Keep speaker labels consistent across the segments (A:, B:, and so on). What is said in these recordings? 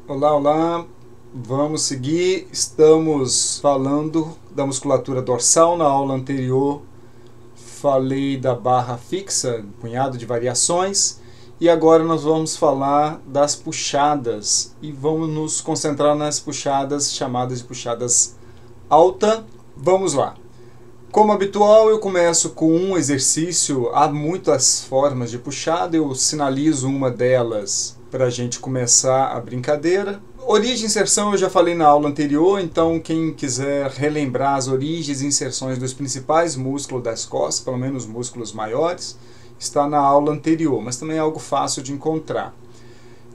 A: Olá, olá, vamos seguir. Estamos falando da musculatura dorsal. Na aula anterior falei da barra fixa, um punhado de variações, e agora nós vamos falar das puxadas e vamos nos concentrar nas puxadas chamadas de puxadas alta. Vamos lá. Como habitual, eu começo com um exercício. Há muitas formas de puxada, eu sinalizo uma delas para a gente começar a brincadeira. Origem e inserção eu já falei na aula anterior, então quem quiser relembrar as origens e inserções dos principais músculos das costas, pelo menos músculos maiores, está na aula anterior, mas também é algo fácil de encontrar.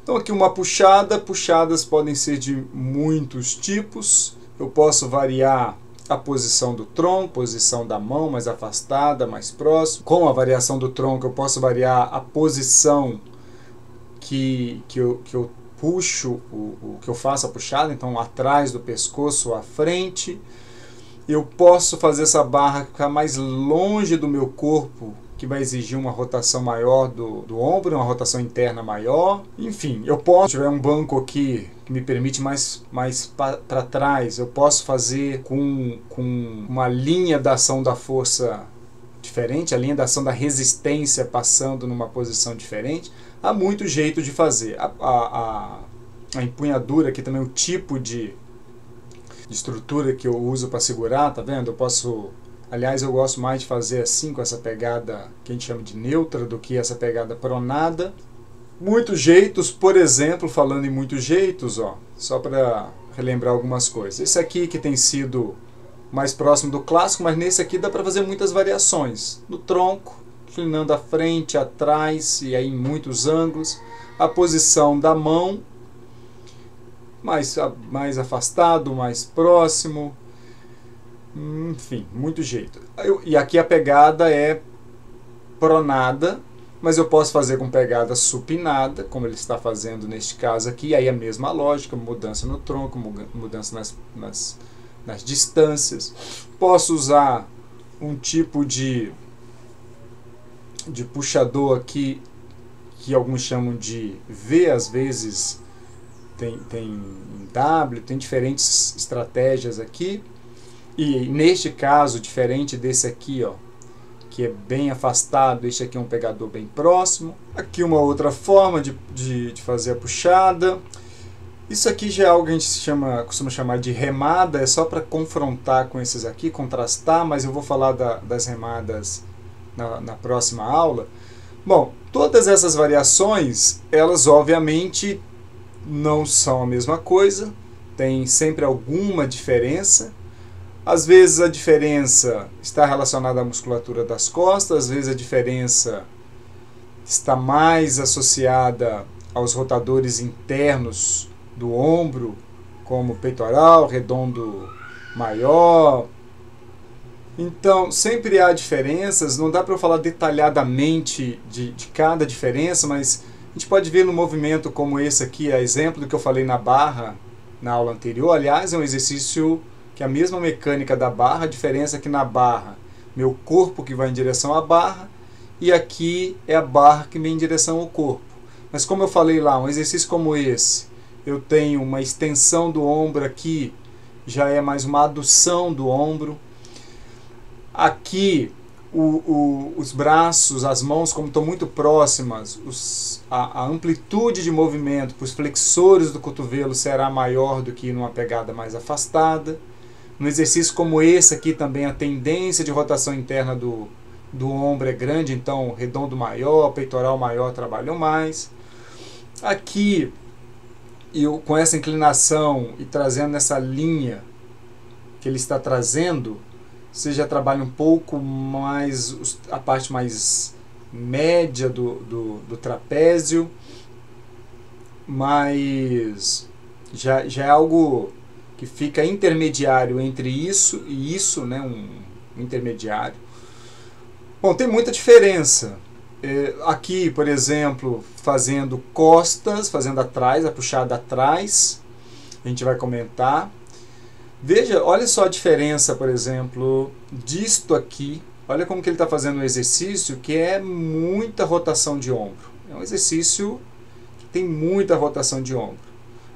A: Então aqui uma puxada. Puxadas podem ser de muitos tipos. Eu posso variar a posição do tronco, posição da mão mais afastada, mais próximo. Com a variação do tronco eu posso variar a posição que eu puxo, que eu faço a puxada, então atrás do pescoço, à frente. Eu posso fazer essa barra ficar mais longe do meu corpo, que vai exigir uma rotação maior do ombro, uma rotação interna maior. Enfim, eu posso, se tiver um banco aqui que me permite mais para trás, eu posso fazer com uma linha da ação da força diferente, a linha da ação da resistência passando numa posição diferente. Há muito jeito de fazer. A empunhadura aqui também, o tipo de estrutura que eu uso para segurar, tá vendo? Eu posso... Aliás, eu gosto mais de fazer assim, com essa pegada que a gente chama de neutra, do que essa pegada pronada. Muitos jeitos, por exemplo, falando em muitos jeitos, ó, só para relembrar algumas coisas. Esse aqui que tem sido mais próximo do clássico, mas nesse aqui dá para fazer muitas variações. No tronco, inclinando à frente, atrás, e aí em muitos ângulos. A posição da mão, mais afastado, mais próximo. Enfim, muito jeito. E aqui a pegada é pronada, mas eu posso fazer com pegada supinada, como ele está fazendo neste caso aqui. Aí a mesma lógica, mudança no tronco, mudança nas distâncias. Posso usar um tipo de puxador aqui, que alguns chamam de V, às vezes tem W, tem diferentes estratégias aqui. E neste caso, diferente desse aqui, ó, que é bem afastado, este aqui é um pegador bem próximo. Aqui uma outra forma de fazer a puxada. Isso aqui já é algo que a gente costuma chamar de remada, é só para confrontar com esses aqui, contrastar, mas eu vou falar das remadas na próxima aula. Bom, todas essas variações, elas obviamente não são a mesma coisa, tem sempre alguma diferença. Às vezes a diferença está relacionada à musculatura das costas, às vezes a diferença está mais associada aos rotadores internos do ombro, como peitoral, redondo maior. Então, sempre há diferenças, não dá para eu falar detalhadamente de cada diferença, mas a gente pode ver no movimento como esse aqui, a exemplo do que eu falei na barra na aula anterior. Aliás, é um exercício que a mesma mecânica da barra, a diferença é que na barra, meu corpo que vai em direção à barra, e aqui é a barra que vem em direção ao corpo. Mas como eu falei lá, um exercício como esse, eu tenho uma extensão do ombro aqui, já é mais uma adução do ombro. Aqui, os braços, as mãos, como estão muito próximas, a amplitude de movimento para os flexores do cotovelo será maior do que numa pegada mais afastada. No exercício como esse aqui também a tendência de rotação interna do ombro é grande, então redondo maior, peitoral maior trabalham mais. Aqui, eu com essa inclinação e trazendo essa linha que ele está trazendo, você já trabalha um pouco mais a parte mais média do trapézio, mas já é algo que fica intermediário entre isso e isso, né, um intermediário. Bom, tem muita diferença. Aqui, por exemplo, fazendo costas, fazendo atrás, a puxada atrás, a gente vai comentar. Veja, olha só a diferença, por exemplo, disto aqui. Olha como que ele está fazendo um exercício que é muita rotação de ombro. É um exercício que tem muita rotação de ombro.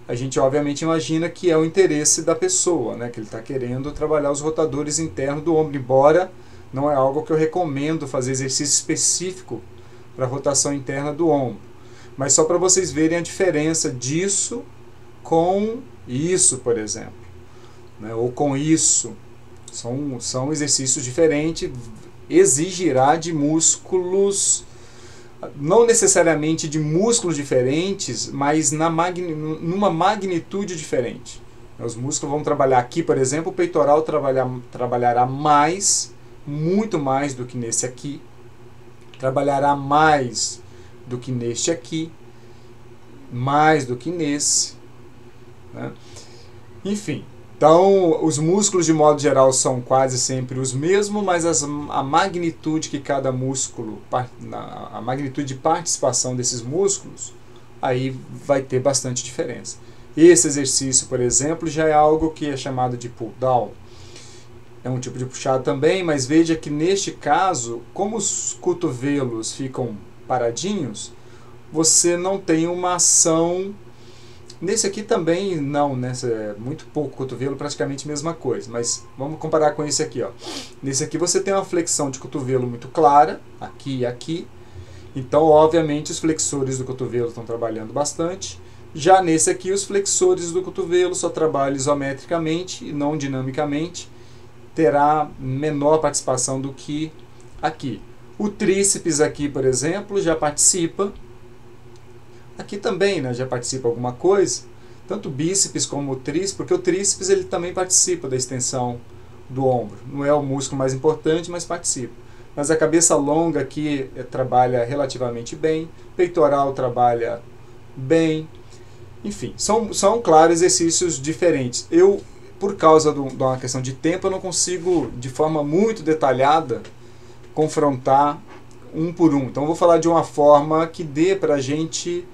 A: a gente obviamente imagina que é o interesse da pessoa, né? Que ele está querendo trabalhar os rotadores internos do ombro, embora não é algo que eu recomendo fazer exercício específico para a rotação interna do ombro. Mas só para vocês verem a diferença disso com isso, por exemplo, né? Ou com isso. São exercícios diferentes, exigirá de músculos, não necessariamente de músculos diferentes, mas numa magnitude diferente. Os músculos vão trabalhar aqui, por exemplo, o peitoral trabalhará mais, muito mais do que nesse aqui, trabalhará mais do que neste aqui, mais do que nesse, né? Enfim, então os músculos de modo geral são quase sempre os mesmos, mas a magnitude que cada músculo, a magnitude de participação desses músculos, aí vai ter bastante diferença. Esse exercício, por exemplo, já é algo que é chamado de pull down. É um tipo de puxada também, mas veja que neste caso, como os cotovelos ficam paradinhos, você não tem uma ação. Nesse aqui também não, né? Muito pouco cotovelo, praticamente a mesma coisa. Mas vamos comparar com esse aqui, ó. Nesse aqui você tem uma flexão de cotovelo muito clara, aqui e aqui. Então, obviamente, os flexores do cotovelo estão trabalhando bastante. Já nesse aqui, os flexores do cotovelo só trabalham isometricamente e não dinamicamente. Terá menor participação do que aqui. O tríceps aqui, por exemplo, já participa. Aqui também, né, já participa alguma coisa. Tanto o bíceps como o tríceps, porque o tríceps ele também participa da extensão do ombro. Não é o músculo mais importante, mas participa. Mas a cabeça longa aqui trabalha relativamente bem. Peitoral trabalha bem. Enfim, são claro, exercícios diferentes. Eu, por causa de uma questão de tempo, eu não consigo, de forma muito detalhada, confrontar um por um. Então, eu vou falar de uma forma que dê para a gente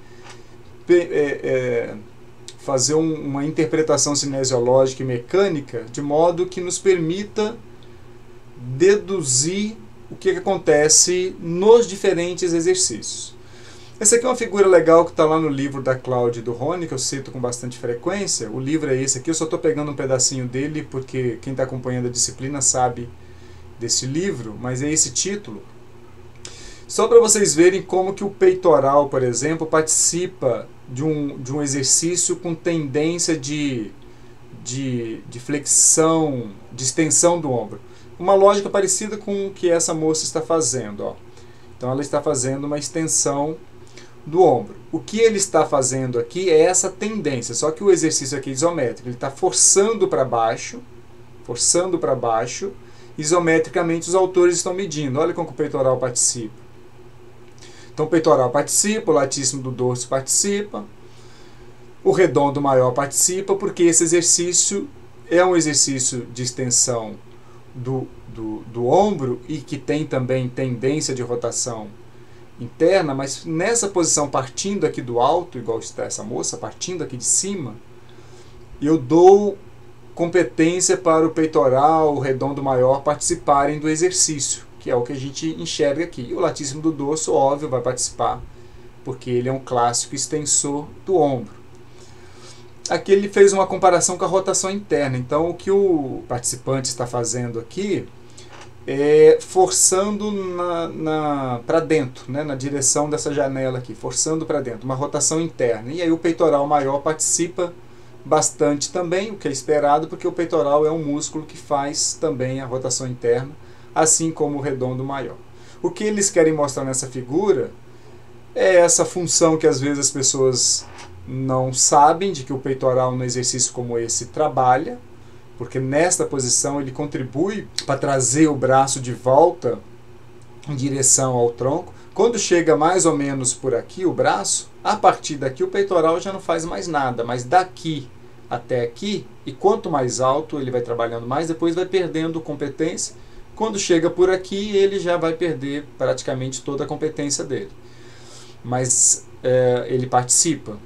A: fazer uma interpretação cinesiológica e mecânica, de modo que nos permita deduzir o que acontece nos diferentes exercícios. Essa aqui é uma figura legal que está lá no livro da Cláudia e do Rony, que eu cito com bastante frequência. O livro é esse aqui, eu só estou pegando um pedacinho dele, porque quem está acompanhando a disciplina sabe desse livro, mas é esse título. Só para vocês verem como que o peitoral, por exemplo, participa de um exercício com tendência de flexão, de extensão do ombro. Uma lógica parecida com o que essa moça está fazendo, ó. Então ela está fazendo uma extensão do ombro. O que ele está fazendo aqui é essa tendência, só que o exercício aqui é isométrico. Ele está forçando para baixo, isometricamente os autores estão medindo. Olha como que o peitoral participa. Então o peitoral participa, o latíssimo do dorso participa, o redondo maior participa, porque esse exercício é um exercício de extensão do ombro e que tem também tendência de rotação interna, mas nessa posição, partindo aqui do alto, igual está essa moça, partindo aqui de cima, eu dou competência para o peitoral, o redondo maior participarem do exercício, que é o que a gente enxerga aqui. E o latíssimo do dorso, óbvio, vai participar, porque ele é um clássico extensor do ombro. Aqui ele fez uma comparação com a rotação interna. Então, o que o participante está fazendo aqui é forçando para dentro, né, na direção dessa janela aqui, forçando para dentro, uma rotação interna. E aí o peitoral maior participa bastante também, o que é esperado, porque o peitoral é um músculo que faz também a rotação interna, assim como o redondo maior. O que eles querem mostrar nessa figura é essa função que às vezes as pessoas não sabem, de que o peitoral num exercício como esse trabalha, porque nesta posição ele contribui para trazer o braço de volta em direção ao tronco. Quando chega mais ou menos por aqui o braço, a partir daqui o peitoral já não faz mais nada, mas daqui até aqui, e quanto mais alto ele vai trabalhando mais, depois vai perdendo competência. Quando chega por aqui, ele já vai perder praticamente toda a competência dele. Mas ele participa,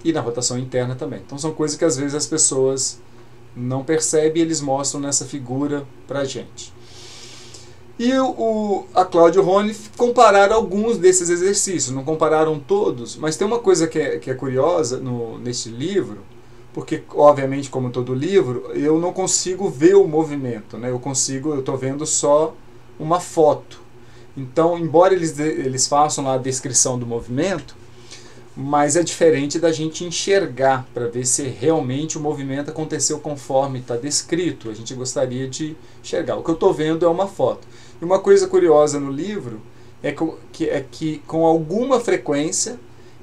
A: e na rotação interna também. Então são coisas que às vezes as pessoas não percebem e eles mostram nessa figura pra gente. E a Cláudia e o Rony compararam alguns desses exercícios, não compararam todos, mas tem uma coisa que é curiosa nesse livro, porque, obviamente, como todo livro, eu não consigo ver o movimento, né? Eu estou vendo só uma foto. Então, embora eles façam lá a descrição do movimento, mas é diferente da gente enxergar para ver se realmente o movimento aconteceu conforme está descrito. A gente gostaria de enxergar. O que eu estou vendo é uma foto. E uma coisa curiosa no livro é que com alguma frequência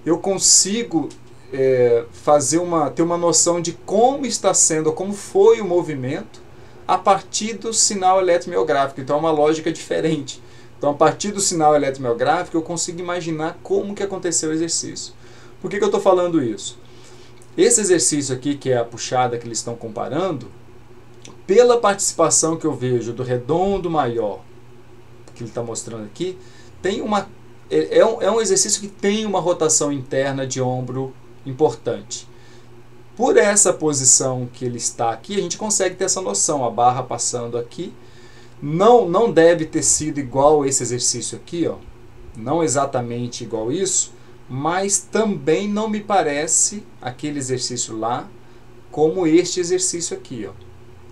A: eu consigo ter uma noção de como está sendo, como foi o movimento a partir do sinal eletromiográfico. Então é uma lógica diferente. Então, a partir do sinal eletromiográfico, eu consigo imaginar como que aconteceu o exercício. Por que eu estou falando isso? Esse exercício aqui, que é a puxada que eles estão comparando, pela participação que eu vejo do redondo maior, que ele está mostrando aqui, é um exercício que tem uma rotação interna de ombro importante. Por essa posição que ele está aqui, a gente consegue ter essa noção, a barra passando aqui. Não deve ter sido igual esse exercício aqui, ó. Não exatamente igual isso, mas também não me parece aquele exercício lá como este exercício aqui, ó.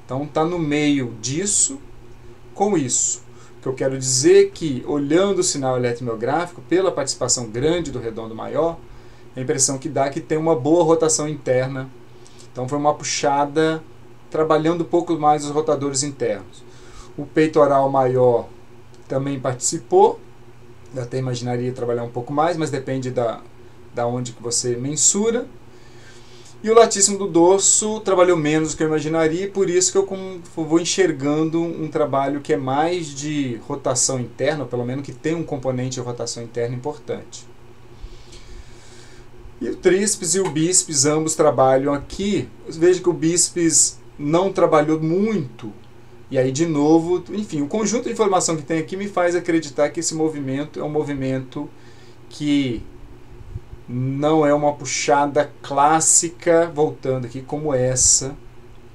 A: Então está no meio disso com isso. O que eu quero dizer é que, olhando o sinal eletromiográfico, pela participação grande do redondo maior, a impressão que dá é que tem uma boa rotação interna. Então foi uma puxada trabalhando um pouco mais os rotadores internos. O peitoral maior também participou. Eu até imaginaria trabalhar um pouco mais, mas depende da onde que você mensura. E o latíssimo do dorso trabalhou menos do que eu imaginaria, e por isso que eu vou enxergando um trabalho que é mais de rotação interna, ou pelo menos que tem um componente de rotação interna importante. E o tríceps e o bíceps ambos trabalham aqui. Veja que o bíceps não trabalhou muito. E aí, de novo, enfim, o conjunto de informação que tem aqui me faz acreditar que esse movimento é um movimento que não é uma puxada clássica, voltando aqui, como essa,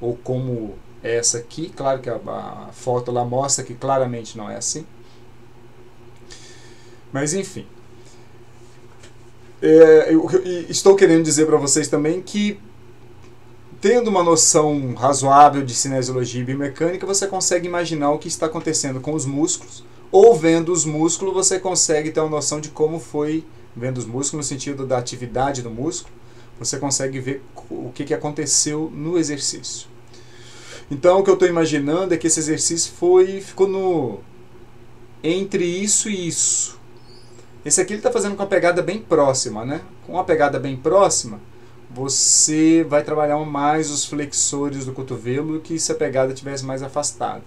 A: ou como essa aqui. Claro que a foto lá mostra que claramente não é assim. Mas, enfim. Estou querendo dizer para vocês também que, tendo uma noção razoável de cinesiologia e biomecânica, você consegue imaginar o que está acontecendo com os músculos, ou vendo os músculos você consegue ter uma noção de como foi, vendo os músculos no sentido da atividade do músculo, você consegue ver o que aconteceu no exercício. Então o que eu estou imaginando é que esse exercício ficou entre isso e isso. Esse aqui ele está fazendo com uma pegada bem próxima, né? Com uma pegada bem próxima, você vai trabalhar mais os flexores do cotovelo do que se a pegada estivesse mais afastada.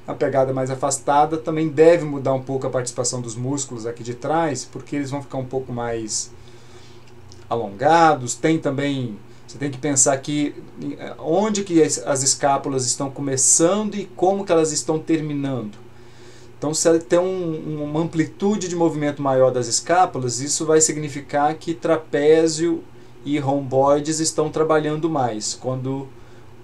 A: A pegada mais afastada também deve mudar um pouco a participação dos músculos aqui de trás, porque eles vão ficar um pouco mais alongados. Tem também, você tem que pensar aqui onde que as escápulas estão começando e como que elas estão terminando. Então, se ela tem uma amplitude de movimento maior das escápulas, isso vai significar que trapézio e romboides estão trabalhando mais. Quando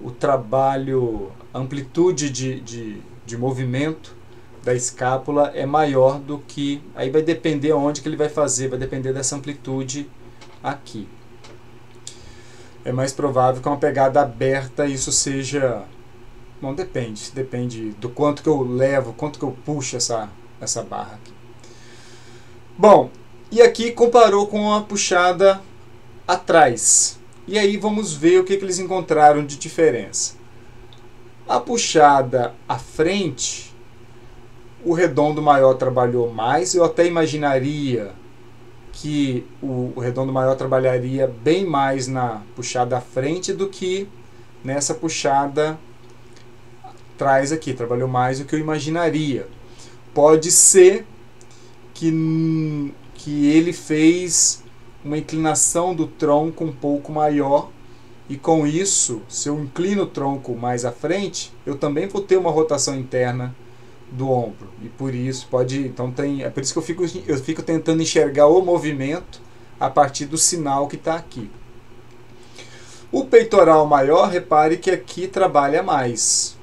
A: o trabalho, a amplitude de movimento da escápula é maior do que... Aí vai depender onde que ele vai fazer, vai depender dessa amplitude aqui. É mais provável que uma pegada aberta isso seja... Bom, depende do quanto que eu levo, quanto que eu puxo essa barra aqui. Bom, e aqui comparou com a puxada atrás. E aí vamos ver o que eles encontraram de diferença. A puxada à frente, o redondo maior trabalhou mais. Eu até imaginaria que o redondo maior trabalharia bem mais na puxada à frente do que nessa puxada atrás aqui. Trabalhou mais do que eu imaginaria. Pode ser que ele fez uma inclinação do tronco um pouco maior, e com isso, se eu inclino o tronco mais à frente, eu também vou ter uma rotação interna do ombro, e por isso é por isso que eu fico tentando enxergar o movimento a partir do sinal que está aqui. O peitoral maior, repare que aqui trabalha mais,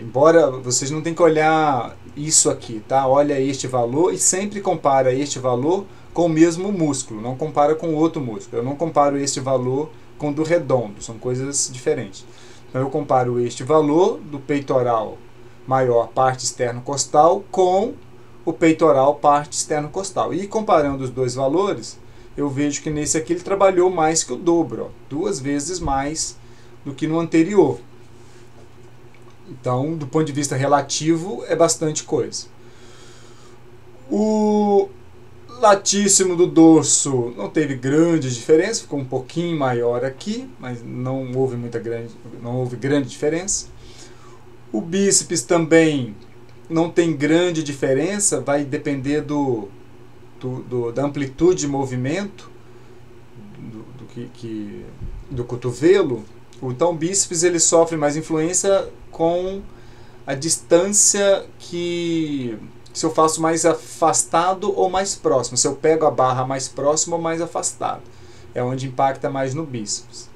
A: embora vocês não tenham que olhar isso aqui, tá? Olha este valor e sempre compara este valor com o mesmo músculo, não compara com outro músculo. Eu não comparo este valor com o do redondo, são coisas diferentes. Então eu comparo este valor do peitoral maior parte externo-costal com o peitoral parte externo-costal. E comparando os dois valores, eu vejo que nesse aqui ele trabalhou mais que o dobro, ó, 2 vezes mais do que no anterior. Então, do ponto de vista relativo, é bastante coisa. O latíssimo do dorso não teve grande diferença, ficou um pouquinho maior aqui, mas não houve grande diferença. O bíceps também não tem grande diferença, vai depender da amplitude de movimento do cotovelo. Então o bíceps ele sofre mais influência com a distância se eu faço mais afastado ou mais próximo, se eu pego a barra mais próximo ou mais afastado, é onde impacta mais no bíceps.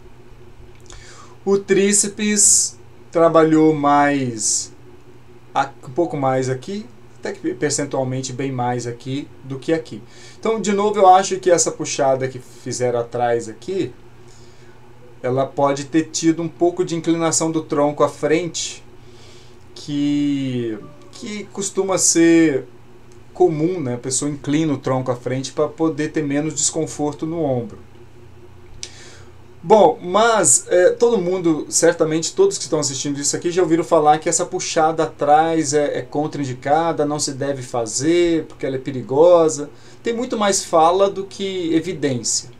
A: O tríceps trabalhou mais, um pouco mais aqui, até que percentualmente bem mais aqui do que aqui. Então, de novo, eu acho que essa puxada que fizeram atrás aqui, ela pode ter tido um pouco de inclinação do tronco à frente, que costuma ser comum, né? A pessoa inclina o tronco à frente para poder ter menos desconforto no ombro. Bom, mas todo mundo, certamente todos que estão assistindo isso aqui já ouviram falar que essa puxada atrás é contraindicada, não se deve fazer, porque ela é perigosa. Tem muito mais fala do que evidência.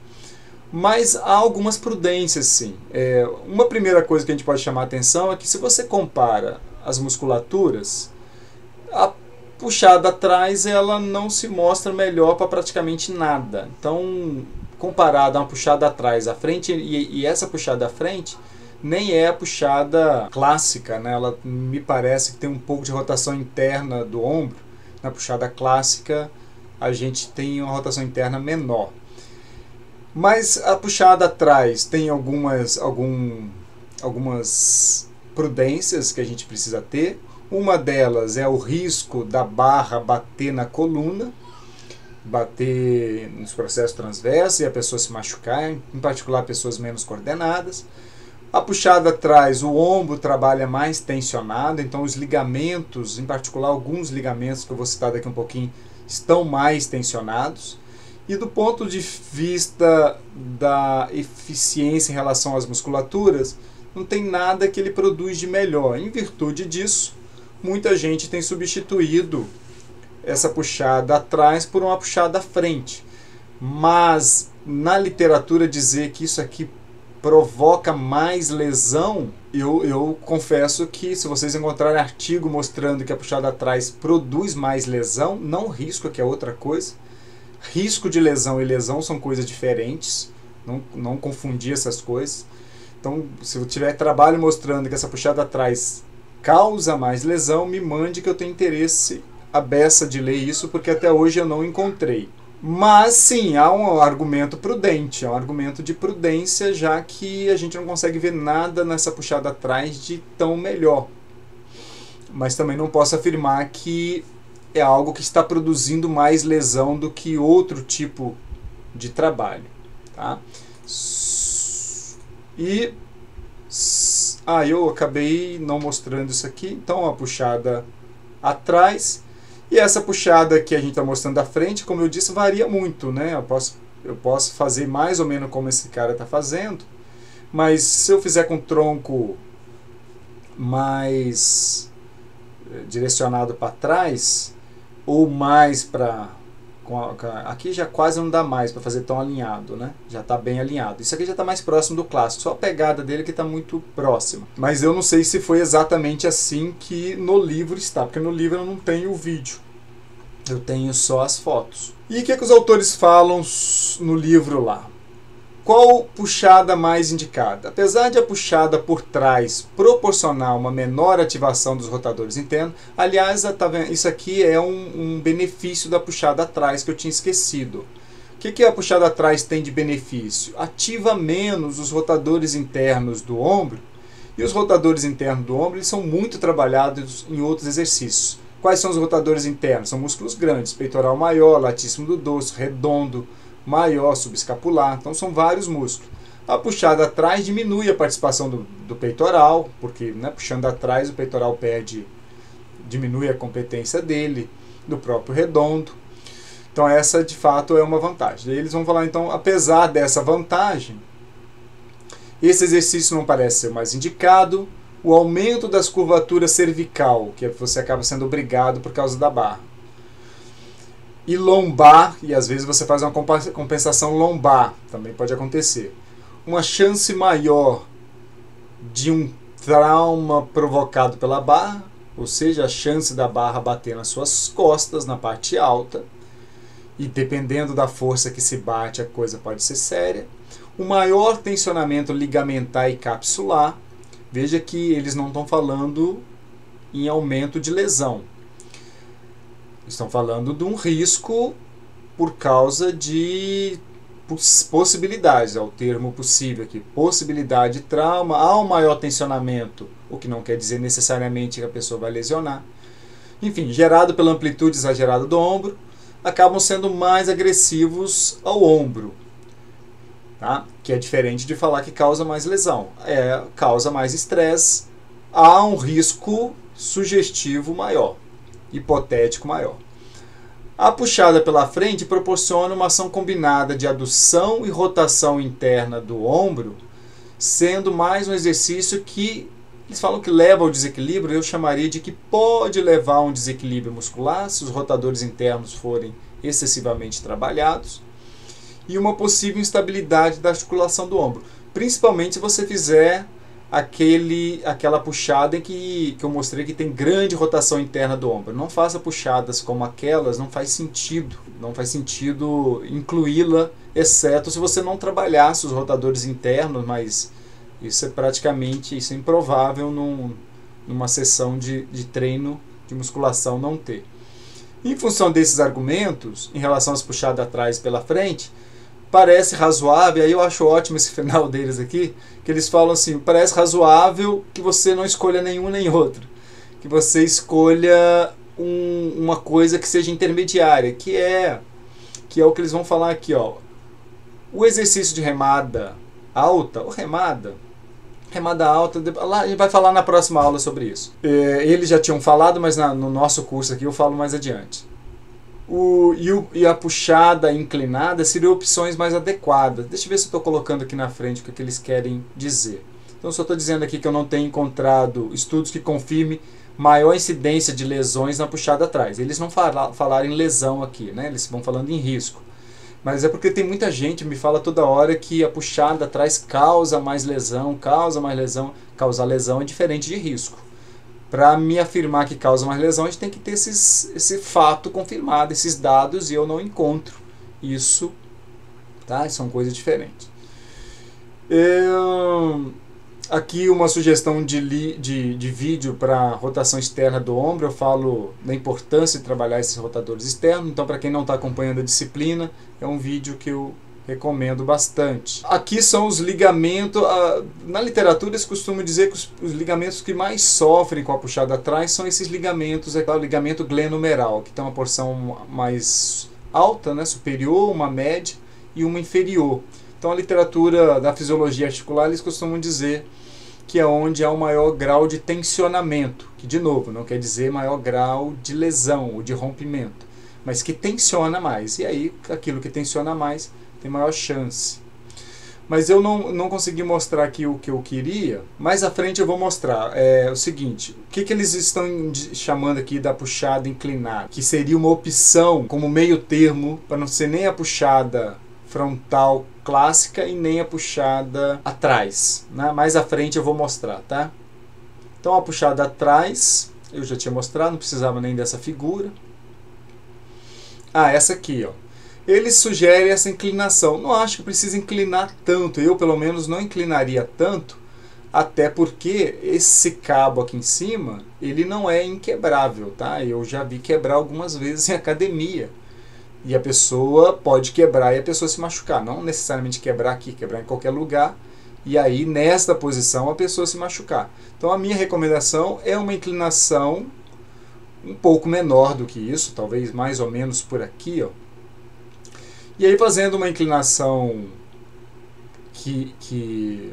A: Mas há algumas prudências, sim. Uma primeira coisa que a gente pode chamar a atenção é que se você compara as musculaturas, a puxada atrás ela não se mostra melhor para praticamente nada. Então, comparado a uma puxada atrás, à frente, e essa puxada à frente nem é a puxada clássica, né? Ela me parece que tem um pouco de rotação interna do ombro. Na puxada clássica a gente tem uma rotação interna menor. Mas a puxada atrás tem algumas prudências que a gente precisa ter. Uma delas é o risco da barra bater na coluna, bater nos processos transversos e a pessoa se machucar, em particular pessoas menos coordenadas. A puxada atrás, o ombro trabalha mais tensionado, então os ligamentos, em particular alguns ligamentos que eu vou citar daqui um pouquinho, estão mais tensionados. E do ponto de vista da eficiência em relação às musculaturas, não tem nada que ele produz de melhor. Em virtude disso, muita gente tem substituído essa puxada atrás por uma puxada à frente. Mas na literatura dizer que isso aqui provoca mais lesão, eu confesso que se vocês encontrarem artigo mostrando que a puxada atrás produz mais lesão, não risco, que é outra coisa. Risco de lesão e lesão são coisas diferentes, não confundir essas coisas. Então, se eu tiver trabalho mostrando que essa puxada atrás causa mais lesão, me mande que eu tenho interesse a beça de ler isso, porque até hoje eu não encontrei. Mas sim, há um argumento prudente, é um argumento de prudência, já que a gente não consegue ver nada nessa puxada atrás de tão melhor. Mas também não posso afirmar que é algo que está produzindo mais lesão do que outro tipo de trabalho. Tá? E eu acabei não mostrando isso aqui. Então a puxada atrás e essa puxada que a gente está mostrando à frente, como eu disse, varia muito, né? Eu posso fazer mais ou menos como esse cara está fazendo, mas se eu fizer com o tronco mais direcionado para trás ou mais para aqui já quase não dá mais para fazer tão alinhado, né? Já está bem alinhado. Isso aqui já está mais próximo do clássico, só a pegada dele que está muito próxima. Mas eu não sei se foi exatamente assim que no livro está, porque no livro eu não tenho o vídeo, eu tenho só as fotos. E o que os autores falam no livro lá? Qual puxada mais indicada? Apesar de a puxada por trás proporcionar uma menor ativação dos rotadores internos, aliás, isso aqui é um benefício da puxada atrás que eu tinha esquecido. O que a puxada atrás tem de benefício? Ativa menos os rotadores internos do ombro, e os rotadores internos do ombro eles são muito trabalhados em outros exercícios. Quais são os rotadores internos? São músculos grandes, peitoral maior, latíssimo do dorso, redondo, maior, subescapular, então são vários músculos. A puxada atrás diminui a participação do peitoral, porque, né, puxando atrás o peitoral diminui a competência dele, do próprio redondo. Então essa de fato é uma vantagem. Eles vão falar então, apesar dessa vantagem, esse exercício não parece ser mais indicado. O aumento das curvaturas cervical, que você acaba sendo obrigado por causa da barra. E lombar, e às vezes você faz uma compensação lombar, também pode acontecer. Uma chance maior de um trauma provocado pela barra, ou seja, a chance da barra bater nas suas costas, na parte alta, e dependendo da força que se bate, a coisa pode ser séria. O maior tensionamento ligamentar e capsular. Veja que eles não estão falando em aumento de lesão. Estão falando de um risco por causa de possibilidades, é o termo possível aqui. Possibilidade de trauma, há um maior tensionamento, o que não quer dizer necessariamente que a pessoa vai lesionar. Enfim, gerado pela amplitude exagerada do ombro, acabam sendo mais agressivos ao ombro. Tá? Que é diferente de falar que causa mais lesão. Causa mais estresse, há um risco sugestivo maior, hipotético maior. A puxada pela frente proporciona uma ação combinada de adução e rotação interna do ombro, sendo mais um exercício que eles falam que leva ao desequilíbrio, eu chamaria de que pode levar a um desequilíbrio muscular, se os rotadores internos forem excessivamente trabalhados, e uma possível instabilidade da articulação do ombro. Principalmente se você fizer aquela puxada em que eu mostrei que tem grande rotação interna do ombro. Não faça puxadas como aquelas, não faz sentido. Não faz sentido incluí-la, exceto se você não trabalhasse os rotadores internos, mas isso é improvável numa sessão de treino de musculação não ter. Em função desses argumentos, em relação às puxadas atrás e pela frente, parece razoável, aí eu acho ótimo esse final deles aqui, que eles falam assim, parece razoável que você não escolha nenhum nem outro, que você escolha uma coisa que seja intermediária, que é o que eles vão falar aqui, ó. O exercício de remada alta, remada alta, lá a gente vai falar na próxima aula sobre isso. Eles já tinham falado, mas no nosso curso aqui eu falo mais adiante. E a puxada inclinada seriam opções mais adequadas. Deixa eu ver se eu estou colocando aqui na frente o que eles querem dizer. Então, só estou dizendo aqui que eu não tenho encontrado estudos que confirmem maior incidência de lesões na puxada atrás. Eles não falaram em lesão aqui, né? Eles vão falando em risco. Mas é porque tem muita gente que me fala toda hora que a puxada atrás causa mais lesão. Causar lesão é diferente de risco. Para me afirmar que causa mais lesão, a gente tem que ter esse fato confirmado, esses dados, e eu não encontro isso, tá? São coisas diferentes. Aqui uma sugestão de vídeo para rotação externa do ombro. Eu falo da importância de trabalhar esses rotadores externos, então para quem não está acompanhando a disciplina, é um vídeo que eu recomendo bastante. Aqui são os ligamentos. Na literatura eles costumam dizer que os ligamentos que mais sofrem com a puxada atrás são esses ligamentos, o ligamento glenohumeral, que tem uma porção mais alta, né, superior, uma média e uma inferior. Então a literatura da fisiologia articular eles costumam dizer que é onde há o maior grau de tensionamento, que de novo não quer dizer maior grau de lesão ou de rompimento, mas que tensiona mais. E aí aquilo que tensiona mais tem maior chance. Mas eu não consegui mostrar aqui o que eu queria. Mais à frente eu vou mostrar. É o seguinte, o que eles estão chamando aqui da puxada inclinada, que seria uma opção como meio termo para não ser nem a puxada frontal clássica e nem a puxada atrás, né? Mais à frente eu vou mostrar, tá? Então a puxada atrás eu já tinha mostrado, não precisava nem dessa figura. Essa aqui, ó. Eles sugerem essa inclinação. Não acho que precisa inclinar tanto. Eu, pelo menos, não inclinaria tanto, até porque esse cabo aqui em cima, ele não é inquebrável, tá? Eu já vi quebrar algumas vezes em academia. E a pessoa pode quebrar e a pessoa se machucar. Não necessariamente quebrar aqui, quebrar em qualquer lugar. E aí, nesta posição, a pessoa se machucar. Então, a minha recomendação é uma inclinação um pouco menor do que isso, talvez mais ou menos por aqui, ó. E aí fazendo uma inclinação que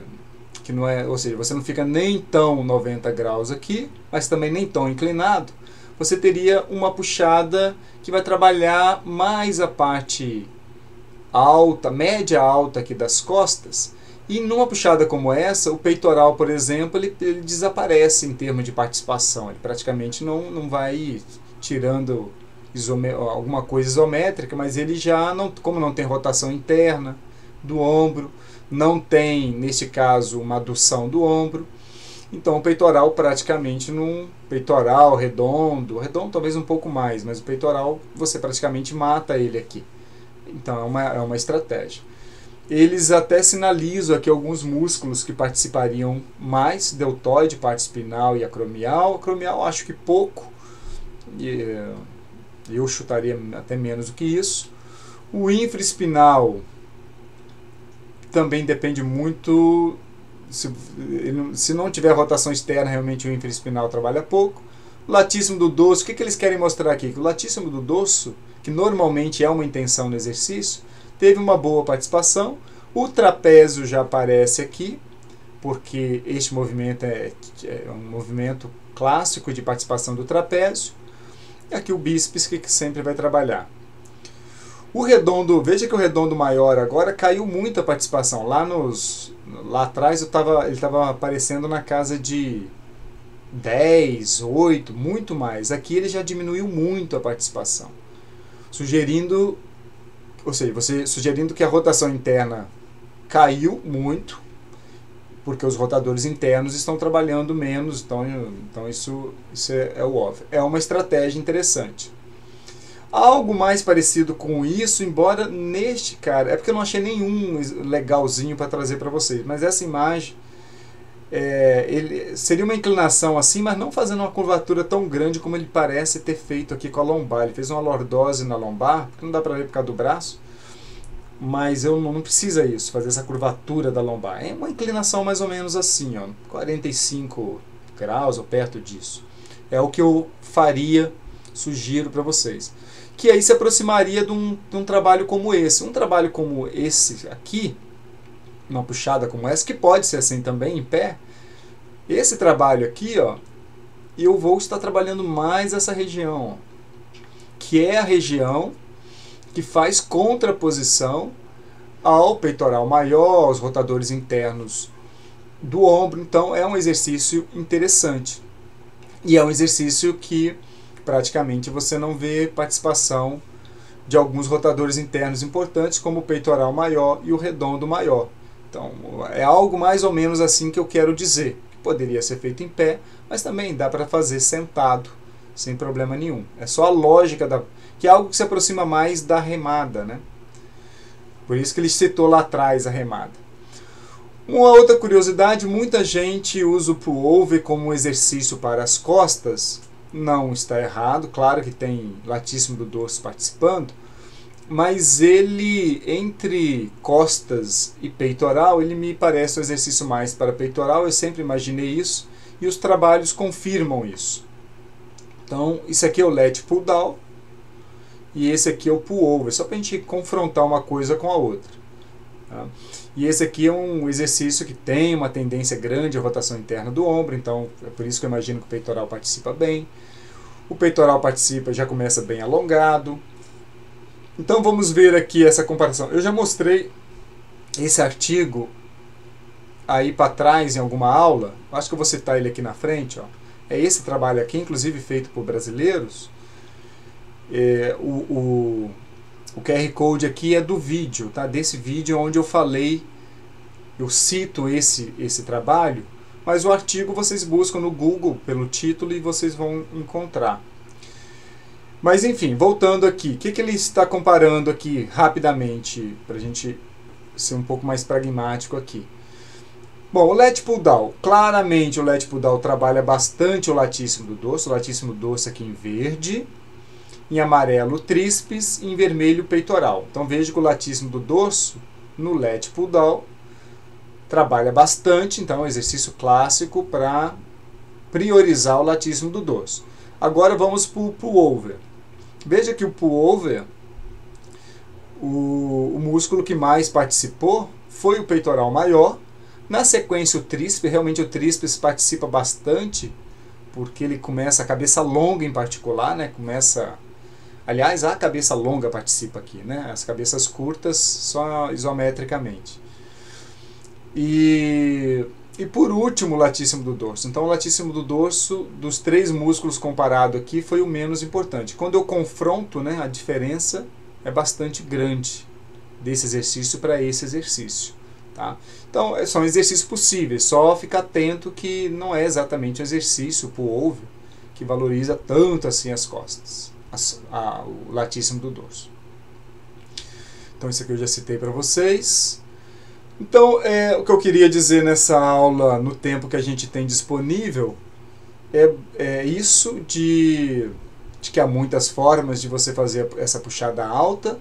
A: não é, ou seja, você não fica nem tão 90 graus aqui, mas também nem tão inclinado, você teria uma puxada que vai trabalhar mais a parte alta, média alta aqui das costas. E numa puxada como essa, o peitoral, por exemplo, ele desaparece em termos de participação. Ele praticamente não vai tirando alguma coisa isométrica, mas ele já, como não tem rotação interna do ombro, não tem, neste caso, uma adução do ombro, então o peitoral praticamente peitoral redondo talvez um pouco mais, mas o peitoral você praticamente mata ele aqui. Então é uma estratégia. Eles até sinalizam aqui alguns músculos que participariam mais, deltoide, parte espinal e acromial. Acromial acho que pouco, eu chutaria até menos do que isso. O infraespinal também depende muito, se não tiver rotação externa, realmente o infraespinal trabalha pouco. O latíssimo do dorso, o que eles querem mostrar aqui? Que o latíssimo do dorso, que normalmente é uma intenção no exercício, teve uma boa participação. O trapézio já aparece aqui, porque este movimento é um movimento clássico de participação do trapézio. E aqui o bíceps que sempre vai trabalhar. O redondo, veja que o redondo maior agora caiu muito a participação. Lá atrás ele estava aparecendo na casa de 10, 8, muito mais. Aqui ele já diminuiu muito a participação. Sugerindo que a rotação interna caiu muito, porque os rotadores internos estão trabalhando menos, então isso é o óbvio. É uma estratégia interessante. Algo mais parecido com isso, embora neste cara, é porque eu não achei nenhum legalzinho para trazer para vocês, mas essa imagem, ele seria uma inclinação assim, mas não fazendo uma curvatura tão grande como ele parece ter feito aqui com a lombar. Ele fez uma lordose na lombar, que não dá para ver por causa do braço, mas eu não precisa isso, fazer essa curvatura da lombar. É uma inclinação mais ou menos assim, ó, 45 graus ou perto disso. É o que eu faria, sugiro para vocês. Que aí se aproximaria de um trabalho como esse. Um trabalho como esse aqui, uma puxada como essa, que pode ser assim também, em pé. Esse trabalho aqui, ó, eu vou estar trabalhando mais essa região, ó, que é a região que faz contraposição ao peitoral maior, aos rotadores internos do ombro. Então é um exercício interessante. E é um exercício que praticamente você não vê participação de alguns rotadores internos importantes, como o peitoral maior e o redondo maior. Então é algo mais ou menos assim que eu quero dizer. Poderia ser feito em pé, mas também dá para fazer sentado, sem problema nenhum. É só a lógica, que é algo que se aproxima mais da remada, né? Por isso que ele citou lá atrás a remada. Uma outra curiosidade, muita gente usa o pullover como um exercício para as costas. Não está errado, claro que tem latíssimo do dorso participando, mas ele, entre costas e peitoral, ele me parece um exercício mais para peitoral. Eu sempre imaginei isso e os trabalhos confirmam isso. Então, isso aqui é o lat pull down e esse aqui é o pullover, só para a gente confrontar uma coisa com a outra. Tá? E esse aqui é um exercício que tem uma tendência grande à rotação interna do ombro, então é por isso que eu imagino que o peitoral participa bem. O peitoral participa, já começa bem alongado. Então vamos ver aqui essa comparação. Eu já mostrei esse artigo aí para trás em alguma aula, acho que eu vou citar ele aqui na frente, ó. É esse trabalho aqui, inclusive feito por brasileiros. O QR Code aqui é do vídeo, tá? Desse vídeo onde eu falei, eu cito esse trabalho, mas o artigo vocês buscam no Google pelo título e vocês vão encontrar. Mas enfim, voltando aqui, o que ele está comparando aqui rapidamente, para a gente ser um pouco mais pragmático aqui. Bom, o lat pull down, claramente o lat pull down trabalha bastante o latíssimo do dorso aqui em verde, em amarelo o tríceps e em vermelho o peitoral. Então veja que o latíssimo do dorso no lat pull down trabalha bastante, então é um exercício clássico para priorizar o latíssimo do dorso. Agora vamos para o pullover. Veja que o pullover, o músculo que mais participou foi o peitoral maior. Na sequência o tríceps, realmente o tríceps participa bastante, porque ele começa, a cabeça longa em particular, né? Aliás, a cabeça longa participa aqui, né? As cabeças curtas só isometricamente. E por último, o latíssimo do dorso. Então, o latíssimo do dorso, dos 3 músculos comparado aqui, foi o menos importante. Quando eu confronto, né, a diferença é bastante grande desse exercício para esse exercício. Tá? Então, são exercícios possíveis, só ficar atento que não é exatamente um exercício para o ouvir que valoriza tanto assim as costas, o latíssimo do dorso. Então, isso aqui eu já citei para vocês. Então, o que eu queria dizer nessa aula, no tempo que a gente tem disponível, é isso de que há muitas formas de você fazer essa puxada alta,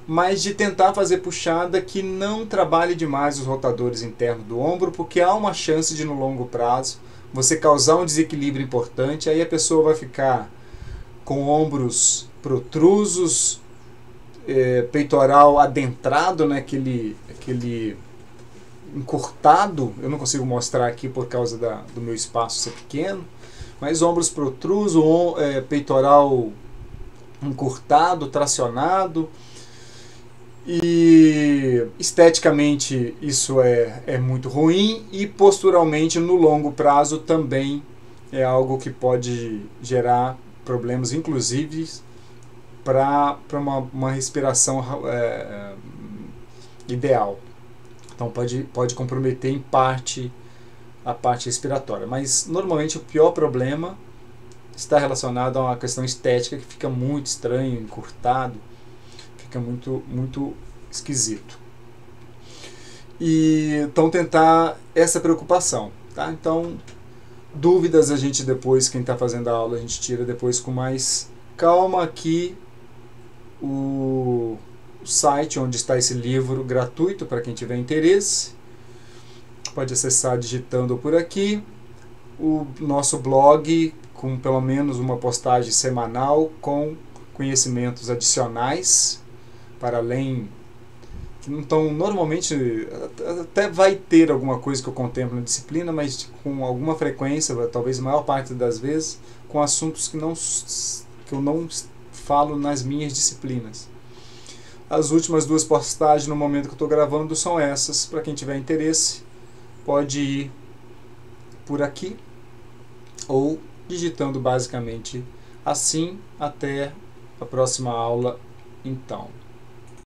A: mas de tentar fazer puxada que não trabalhe demais os rotadores internos do ombro, porque há uma chance de, no longo prazo, você causar um desequilíbrio importante, aí a pessoa vai ficar com ombros protrusos, peitoral adentrado, né, aquele encurtado. Eu não consigo mostrar aqui por causa do meu espaço ser pequeno, mas ombros protrusos, peitoral encurtado, tracionado, e esteticamente isso é muito ruim, e posturalmente no longo prazo também é algo que pode gerar problemas, inclusive para uma respiração ideal. Então pode comprometer em parte a parte respiratória. Mas normalmente o pior problema está relacionado a uma questão estética, que fica muito estranho, encurtado, fica muito, muito esquisito. Então tentar essa preocupação. Tá? Então, dúvidas a gente depois, quem está fazendo a aula, a gente tira depois com mais calma. Aqui o site onde está esse livro gratuito para quem tiver interesse, pode acessar digitando por aqui. O nosso blog com pelo menos uma postagem semanal com conhecimentos adicionais para além, que não estão normalmente, até vai ter alguma coisa que eu contemplo na disciplina, mas com alguma frequência, talvez a maior parte das vezes, com assuntos que eu não falo nas minhas disciplinas. As últimas 2 postagens no momento que eu estou gravando são essas. Para quem tiver interesse, pode ir por aqui ou digitando basicamente assim. Até a próxima aula, então.